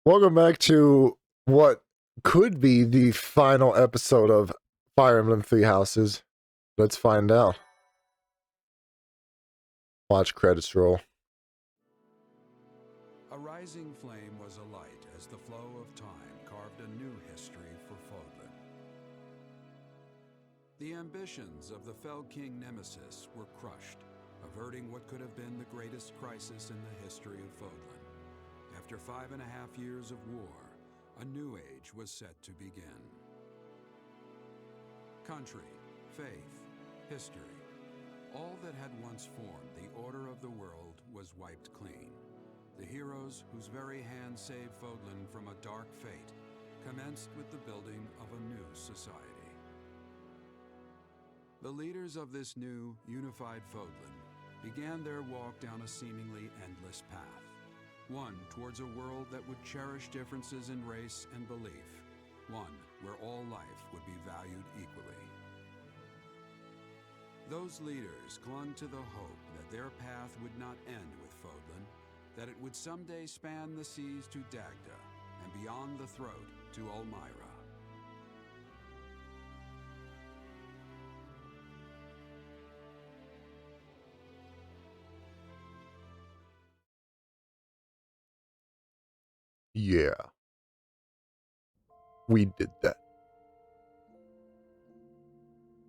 Welcome back to what could be the final episode of Fire Emblem Three Houses. Let's find out. Watch credits roll. A rising flame was alight as the flow of time carved a new history for Fodlan. The ambitions of the Fell King Nemesis were crushed, averting what could have been the greatest crisis in the history of Fodlan. After 5.5 years of war, a new age was set to begin. Country, faith, history, all that had once formed the order of the world was wiped clean. The heroes whose very hand saved Fodlan from a dark fate commenced with the building of a new society. The leaders of this new, unified Fodlan began their walk down a seemingly endless path. One towards a world that would cherish differences in race and belief. One where all life would be valued equally. Those leaders clung to the hope that their path would not end with Fodlan, that it would someday span the seas to Dagda and beyond the throat to Elmira. Yeah. We did that.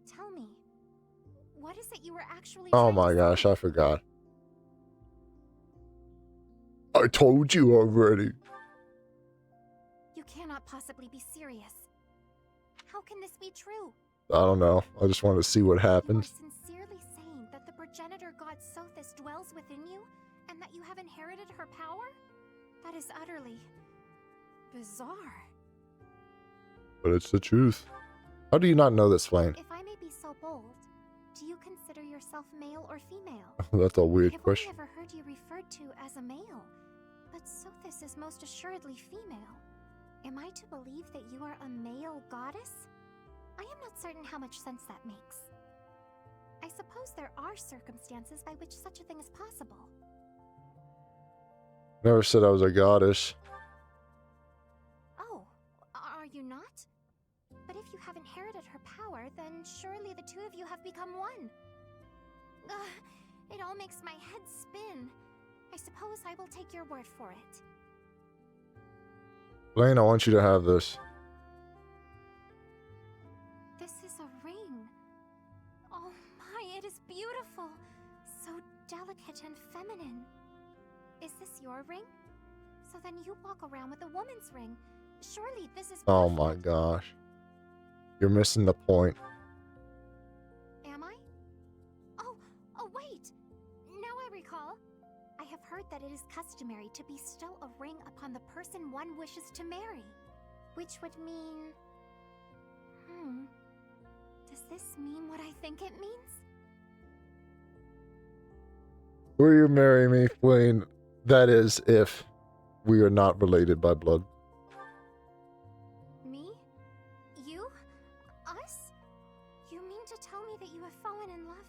Tell me, what is it you were actually Oh trying to my gosh, say? I forgot. I told you already. You cannot possibly be serious. How can this be true? I don't know. I just wanted to see what You are happened. sincerely saying that the progenitor god Sothis dwells within you, and that you have inherited her power? That is utterly bizarre. But it's the truth. How do you not know this, Flame? If I may be so bold, do you consider yourself male or female? That's a weird I have question. only ever heard you referred to as a male, but Sothis is most assuredly female. Am I to believe that you are a male goddess? I am not certain how much sense that makes. I suppose there are circumstances by which such a thing is possible. Never said I was a goddess. Oh, are you not? But if you have inherited her power, then surely the two of you have become one. It all makes my head spin. I suppose I will take your word for it. Blaine, I want you to have this. This is a ring. Oh my, it is beautiful. So delicate and feminine. Is this your ring? So then you walk around with a woman's ring. Surely this is Oh perfect. my gosh. You're missing the point. Am I? Oh, wait! Now I recall. I have heard that it is customary to bestow a ring upon the person one wishes to marry. Which would mean... Does this mean what I think it means? Will you marry me, Blaine? That is, if we are not related by blood. Me? You? Us? You mean to tell me that you have fallen in love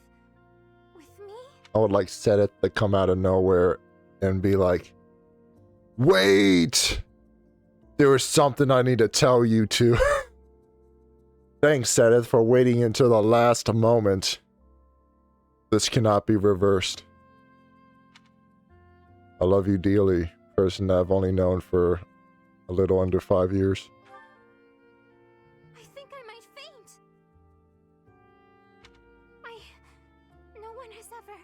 with me? I would like Seth to come out of nowhere and be like, wait! There is something I need to tell you two. Thanks, Seth, for waiting until the last moment. This cannot be reversed. I love you dearly, person that I've only known for a little under 5 years. I think I might faint. No one has ever...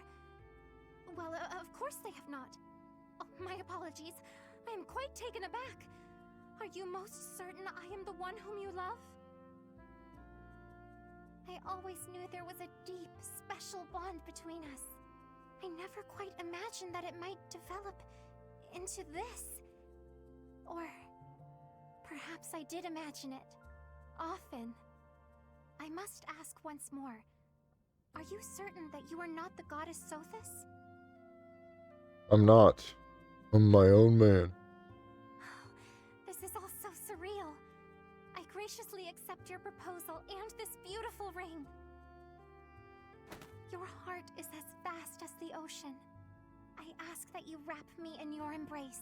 Well, of course they have not. Oh, my apologies. I am quite taken aback. Are you most certain I am the one whom you love? I always knew there was a deep, special bond between us. I never quite imagined that it might develop into this. Or perhaps I did imagine it. Often. I must ask once more. Are you certain that you are not the goddess Sothis? I'm not. I'm my own man. This is all so surreal. I graciously accept your proposal and this beautiful ring. Your heart is as vast as the ocean. I ask that you wrap me in your embrace,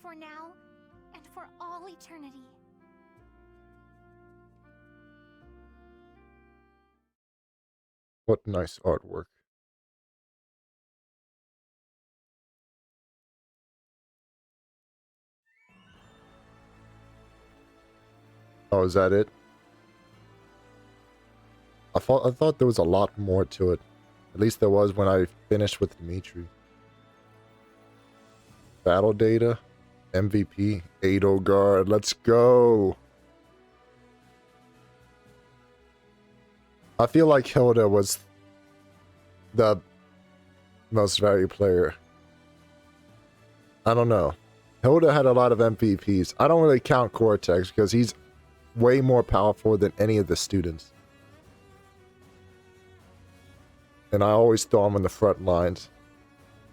for now and for all eternity. What nice artwork. Oh, is that it? I thought there was a lot more to it. At least there was when I finished with Dimitri. Battle data, MVP, Edelgard, let's go. I feel like Hilda was the most valued player. I don't know. Hilda had a lot of MVPs. I don't really count Cortex because he's way more powerful than any of the students. And I always throw him in the front lines.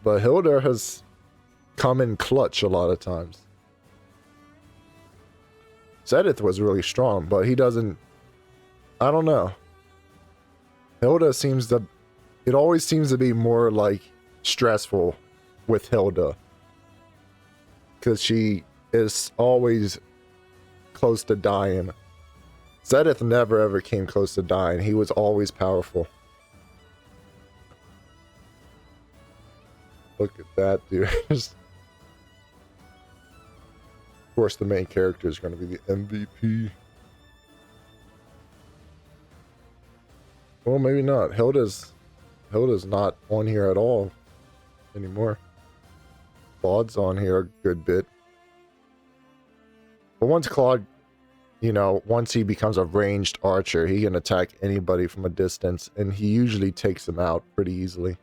But Hilda has come in clutch a lot of times. Zedith was really strong, but he doesn't... I don't know. Hilda seems to... It always seems to be more, like, stressful with Hilda. Because she is always close to dying. Zedith never ever came close to dying. He was always powerful. Look at that, dude. Of course, the main character is going to be the MVP. Well, maybe not. Hilda's not on here at all anymore. Claude's on here a good bit. But once Claude, you know, once he becomes a ranged archer, he can attack anybody from a distance, and he usually takes them out pretty easily.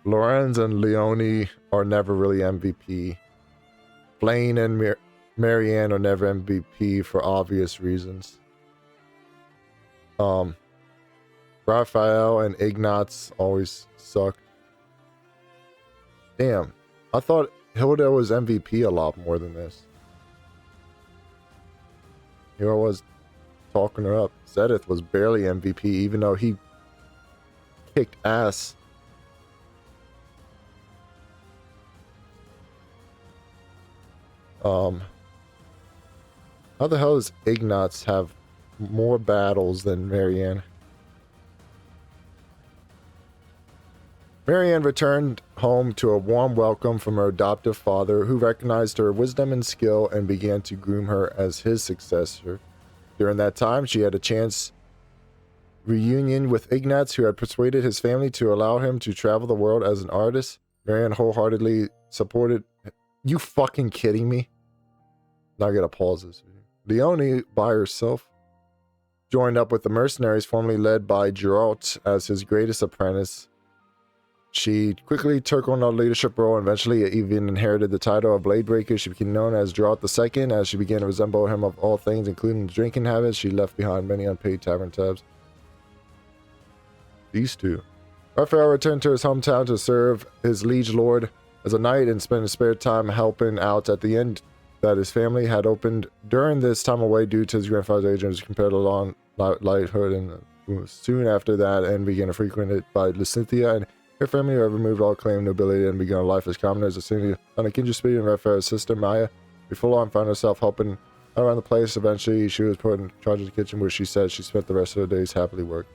Lorenz and Leonie are never really MVP. Blaine and Marianne are never MVP for obvious reasons. Raphael and Ignatz always sucked. Damn, I thought Hilda was MVP a lot more than this. Here I was talking her up. Zedith was barely MVP, even though he kicked ass. How the hell does Ignatz have more battles than Marianne? Marianne returned home to a warm welcome from her adoptive father, who recognized her wisdom and skill and began to groom her as his successor. During that time, she had a chance reunion with Ignatz, who had persuaded his family to allow him to travel the world as an artist. Marianne wholeheartedly supported... You fucking kidding me? Now I gotta pause this video. Leonie, by herself, joined up with the mercenaries formerly led by Geralt as his greatest apprentice. She quickly took on a leadership role and eventually even inherited the title of Bladebreaker. She became known as Geralt II as she began to resemble him of all things, including drinking habits. She left behind many unpaid tavern tabs. These two. Raphael returned to his hometown to serve his liege lord as a knight and spent his spare time helping out at the inn that his family had opened during this time away due to his grandfather's age and was compared to long lighthood, and soon after that and began to frequent it by Lysithea and her family, who had removed all claim to nobility and began a life as commoners. As soon as on a kindred spirit and Raphael's sister Maya, before long found herself helping around the place. Eventually she was put in charge of the kitchen, where she said she spent the rest of her days happily working.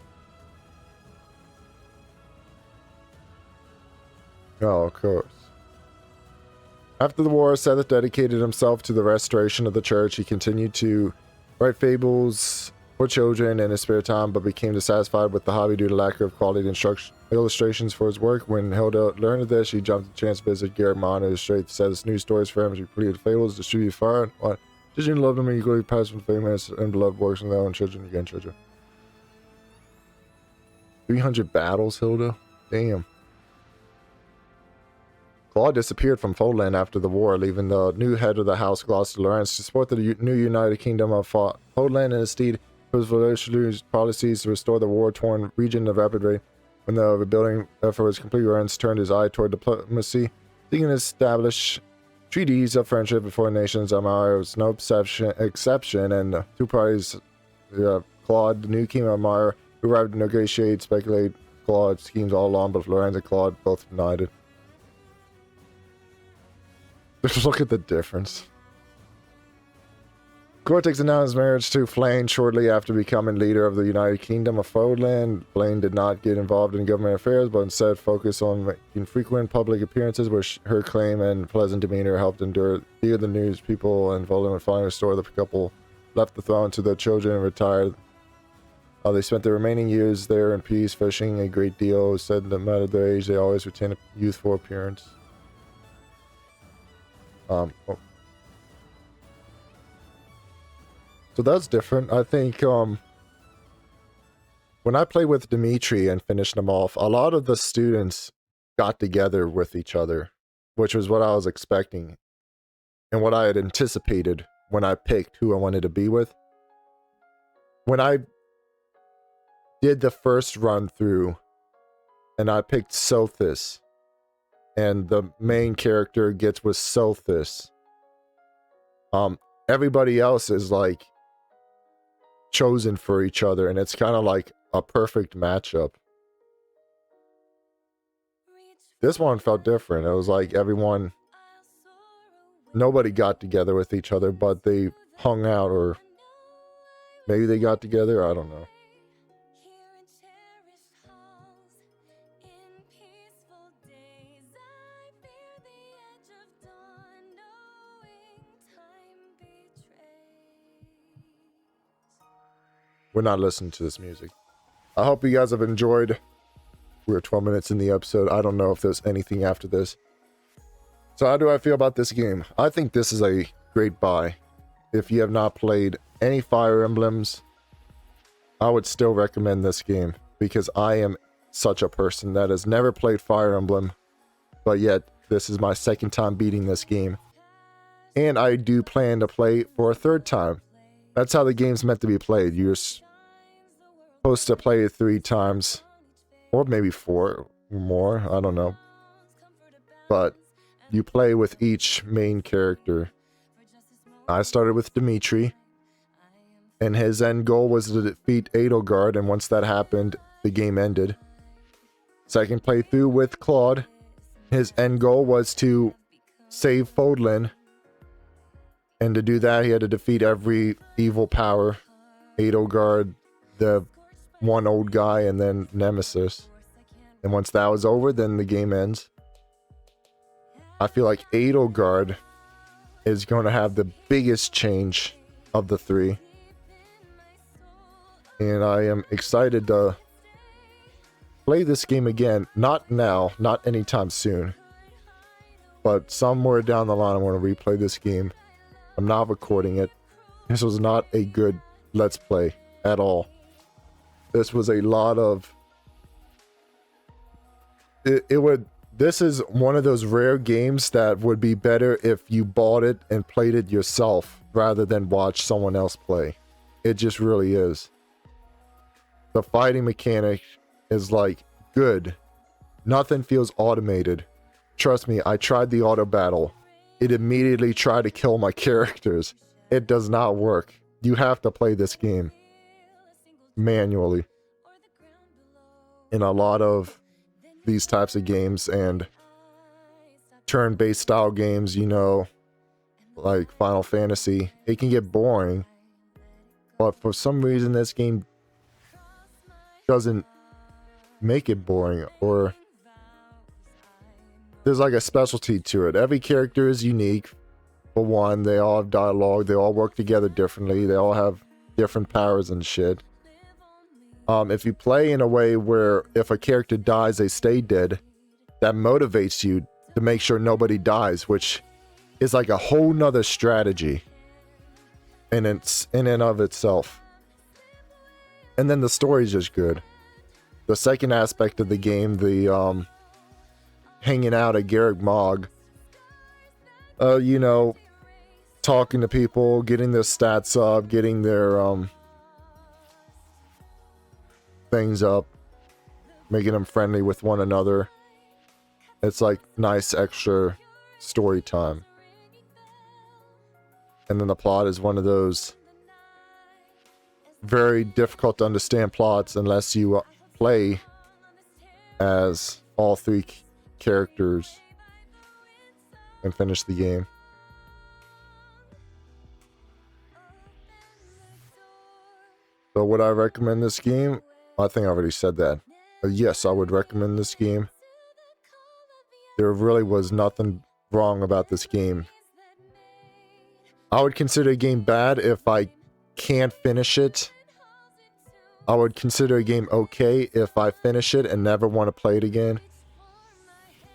Oh, of course. After the war, Seth dedicated himself to the restoration of the church. He continued to write fables for children in his spare time, but became dissatisfied with the hobby due to lack of quality illustrations for his work. When Hilda learned of this, she jumped at the chance to visit Garrett Mon and illustrate Seth's new stories for him. She completed fables, distributed far, and children loved him and equally passed from famous and beloved works on their own children again, children. 300 battles, Hilda? Damn. Claude disappeared from Fodland after the war, leaving the new head of the House, Gloucester Lawrence, to support the new United Kingdom of Fodland and instead his Richelieu's policies to restore the war-torn region of rapid rate. When the rebuilding effort was complete, Lawrence turned his eye toward diplomacy, seeking to establish treaties of friendship before nations. Amara was no exception, and the two parties, Claude, the new king of Amara, who arrived to negotiate, speculate Claude's schemes all along, but Lawrence and Claude both denied it. Look at the difference. Cortex announced marriage to Flane shortly after becoming leader of the United Kingdom of Fodlan. Flane did not get involved in government affairs, but instead focused on making frequent public appearances, where her claim and pleasant demeanor helped endure the news. People in Fodlan would finally restore the couple left the throne to their children and retired. They spent the remaining years there in peace, fishing a great deal. Said no matter their age, they always retain a youthful appearance. Oh. So that's different. I think when I played with Dimitri and finished them off, a lot of the students got together with each other, which was what I was expecting and what I had anticipated when I picked who I wanted to be with. When I did the first run through and I picked Sothis, and the main character gets with Sothis, everybody else is like chosen for each other, and it's kind of like a perfect matchup. This one felt different. It was like nobody got together with each other, but they hung out, or maybe they got together, I don't know. We're not listening to this music. I hope you guys have enjoyed. We're 12 minutes in the episode. I don't know if there's anything after this. So how do I feel about this game? I think this is a great buy. If you have not played any Fire Emblems, I would still recommend this game, because I am such a person that has never played Fire Emblem, but yet this is my second time beating this game. And I do plan to play for a third time. That's how the game's meant to be played. You're supposed to play it 3 times, or maybe 4 or more, I don't know. But you play with each main character. I started with Dimitri, and his end goal was to defeat Edelgard, and once that happened, the game ended. Second playthrough with Claude. His end goal was to save Fodlan, and to do that, he had to defeat every evil power. Edelgard, the one old guy, and then Nemesis. And once that was over, then the game ends. I feel like Edelgard is going to have the biggest change of the 3. And I am excited to play this game again. Not now, not anytime soon. But somewhere down the line, I want to replay this game. I'm not recording it. This was not a good Let's Play at all. This was a lot of... This is one of those rare games that would be better if you bought it and played it yourself rather than watch someone else play. It just really is. The fighting mechanic is like good. Nothing feels automated. Trust me, I tried the auto battle. It immediately tried to kill my characters. It does not work. You have to play this game manually. In a lot of these types of games and turn-based style games, you know, like Final Fantasy, it can get boring. But for some reason, this game doesn't make it boring, or there's like a specialty to it. Every character is unique. For one, they all have dialogue. They all work together differently. They all have different powers and shit. If you play in a way where if a character dies, they stay dead, that motivates you to make sure nobody dies, which is like a whole nother strategy in and of itself. And then the story is just good. The second aspect of the game, the hanging out at Garrick Mog, you know, talking to people, getting their stats up, getting their things up, making them friendly with one another. It's like nice extra story time. And then the plot is one of those very difficult to understand plots unless you play as all 3 characters and finish the game. So would I recommend this game? I think I already said that. Yes, I would recommend this game. There really was nothing wrong about this game. I would consider a game bad if I can't finish it. I would consider a game okay if I finish it and never want to play it again.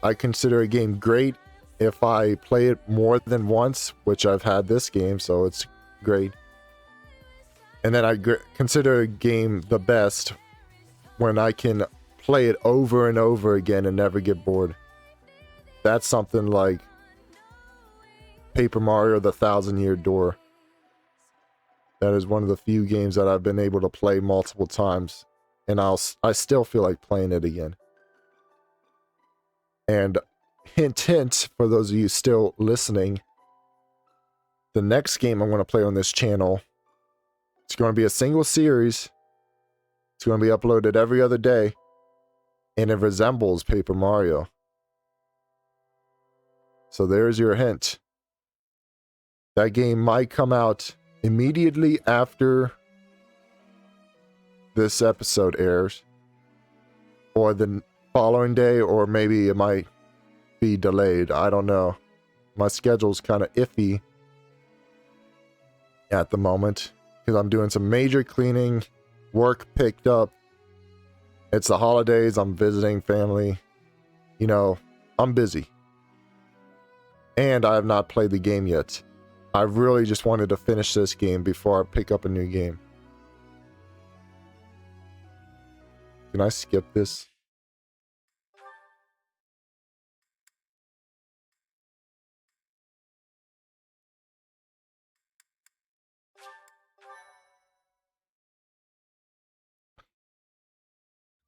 I consider a game great if I play it more than once, which I've had this game, so it's great. And then I consider a game the best when I can play it over and over again and never get bored. That's something like Paper Mario: The Thousand-Year Door. That is one of the few games that I've been able to play multiple times, and I still feel like playing it again. And hint, for those of you still listening, the next game I'm going to play on this channel, it's going to be a single series. It's going to be uploaded every other day, and it resembles Paper Mario. So there's your hint. That game might come out immediately after this episode airs, or the following day, or maybe it might be delayed. I don't know. My schedule's kind of iffy at the moment because I'm doing some major cleaning, work picked up. It's the holidays, I'm visiting family. You know, I'm busy. And I have not played the game yet. I really just wanted to finish this game before I pick up a new game. Can I skip this?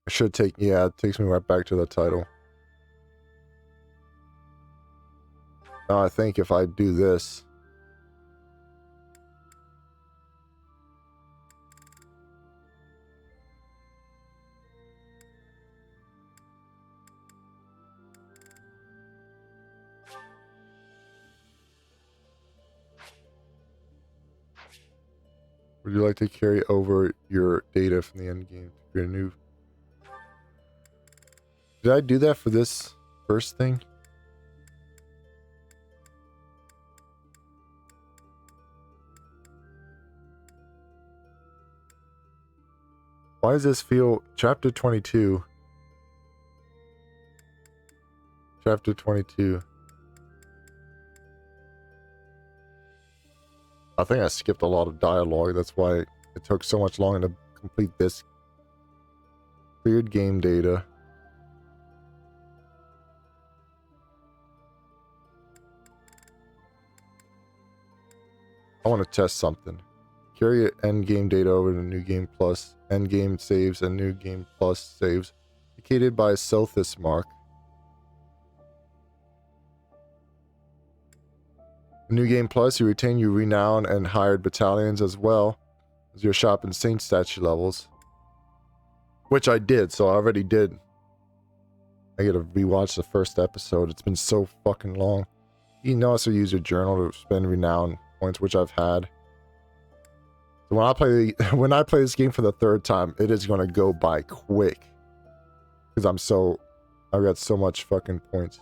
I should take, yeah, it takes me right back to the title. Now I think if I do this, would you like to carry over your data from the end game to create a new? Did I do that for this first thing? Why does this feel... Chapter 22. Chapter 22. I think I skipped a lot of dialogue. That's why it took so much longer to complete this. Cleared game data. I want to test something. Carry end game data over to New Game Plus. End game saves and New Game Plus saves. Indicated by a Sothis mark. New Game Plus, you retain your renown and hired battalions as well as your shop and saint statue levels. Which I did, so I already did. I gotta rewatch the first episode. It's been so fucking long. You can also use your journal to spend renown points, which I've had. So when I play this game for the third time, it is gonna go by quick. Because I've got so much fucking points.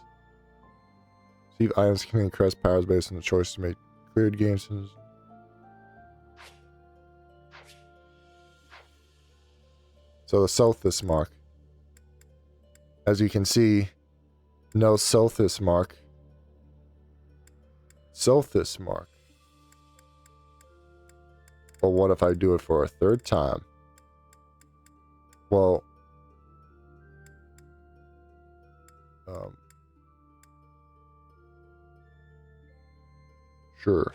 Receive items can increase powers based on the choice to make cleared games. So the Sothis mark. As you can see, no Sothis mark. Sothis mark. But what if I do it for a third time? Well, sure.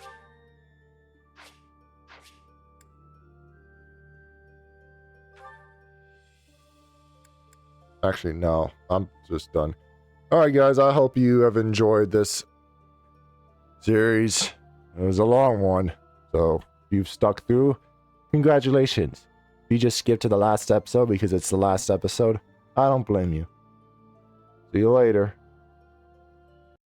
Actually, no. I'm just done. Alright, guys. I hope you have enjoyed this series. It was a long one. So, if you've stuck through, congratulations. If you just skipped to the last episode because it's the last episode, I don't blame you. See you later.